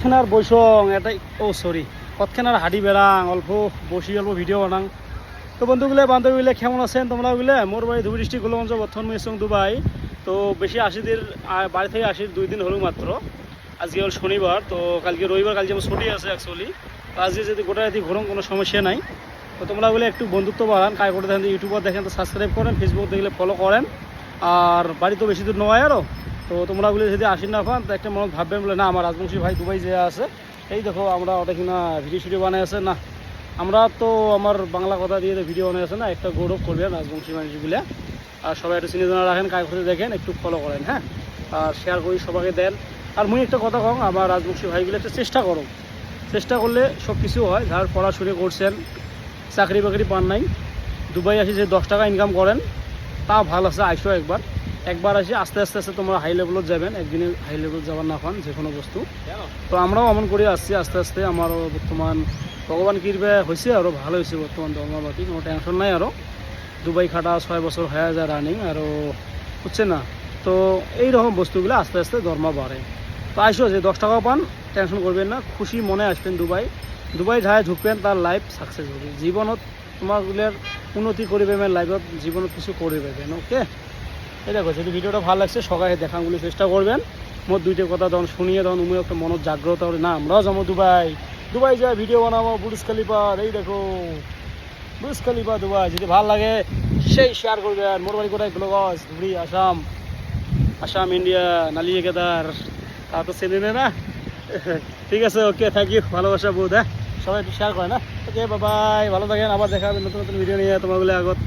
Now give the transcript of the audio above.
কতক্ষণার বৈশং এটাই সরি কতক্ষণার হাঁটি বেড়াং অল্প বসি অল্প ভিডিও বানাং। তো বন্ধুগুলো বান্ধবীগুলো কেমন আছেন তোমরা? বুঝলে মোর বাড়ি ধুবড়ি ডিস্ট্রিক্ট গোলগঞ্জ বর্তমান মুসং দুবাই। তো বেশি আসিদের বাড়ি থেকে আসির 2 দিন হলো মাত্র। আজকে হল শনিবার, তো কালকে রবিবার, কালকে আমার ছুটি আছে অ্যাকচুয়ালি। আজকে যদি গোটা রাতি ঘুরুন কোনো সমস্যা নাই। তো তোমরা বলে একটু বন্ধুত্ব বাড়ান, কাজ করে দেখেন, ইউটিউবার দেখেন তো সাবস্ক্রাইব করেন, ফেসবুক দেখলে ফলো করেন। আর বাড়ি তো বেশি দূর নয় আরও। তো তোমরা বলে যদি আসি না পান তো একটা মনে ভাববেন বলে না আমার রাজবংশী ভাই দুবাই যে আছে, এই দেখো আমরা ওটা কিনা ভিডিও বানাই আছে না, আমরা তো আমার বাংলা কথা দিয়ে ভিডিও বানাই আছে না, একটা গৌরব করবেন রাজবংশী মানুষগুলো। আর সবাই একটু চিনে জানা রাখেন, কাজ করতে দেখেন, একটু ফলো করেন, হ্যাঁ, আর শেয়ার করি সবাইকে দেন। আর মুই একটা কথা কম, আমার রাজবংশী ভাইগুলো একটা চেষ্টা করো, চেষ্টা করলে সব কিছু হয়। যার পড়াশুনো করছেন, চাকরি বাকরি পান নাই, দুবাই আসি যে 10 টাকা ইনকাম করেন, তা ভালো আছে। আইসো একবার আসি, আস্তে আস্তে আস্তে তোমরা হাই লেভেলত যাবেন, একদিনে হাই লেভেল যাবার না পান যে কোনো বস্তু। তো আমরাও এমন করে আসছি আস্তে আস্তে। আমারও বর্তমান ভগবান কৃপা হয়েছে, আরও ভালো হয়েছে বর্তমান ধর্মবাতি, কোনো টেনশন নাই। আরও দুবাই খাটা 6 বছর হয়ে যায় রানিং, আরও হচ্ছে না। তো এইরকম বস্তুগুলো আস্তে আস্তে ধর্ম বাড়ে। তো আইসো যে 10 টাকাও পান, টেনশন করবেন না, খুশি মনে আসবেন দুবাই। দুবাই যাই ঢুকবেন তার লাইফ সাকসেস হবে, জীবনত তোমাগুলোর উন্নতি করিবে, লাইফত জীবনত কিছু করে দেবেন। ওকে, এই দেখো যদি ভিডিওটা ভালো লাগছে সবাই দেখাগুলি চেষ্টা করবেন। মোট 2টা কথা তখন শুনিয়ে তখন উমে একটা মনত জাগ্রত হবে, না আমরাও যাবো দুবাই, দুবাই যাই ভিডিও বানাবো বুর্জ খলিফার। এই দেখো বুর্জ খলিফা দুবাই, যদি ভালো লাগে সেই শেয়ার করবেন। মোর বাড়ি কোথায়? গোলগঞ্জ, ধুবড়ি, আসাম। আসাম ইন্ডিয়া, নালিয়ে কেদার, তা তো চেনে না। ঠিক আছে, ওকে, থ্যাংক ইউ, ভালোবাসা বোধ। হ্যাঁ, সবাই একটু শেয়ার করে না। ওকে, বাই, ভালো থাকেন, আবার দেখা হবে নতুন নতুন ভিডিও নিয়ে তোমাগুলো আগত।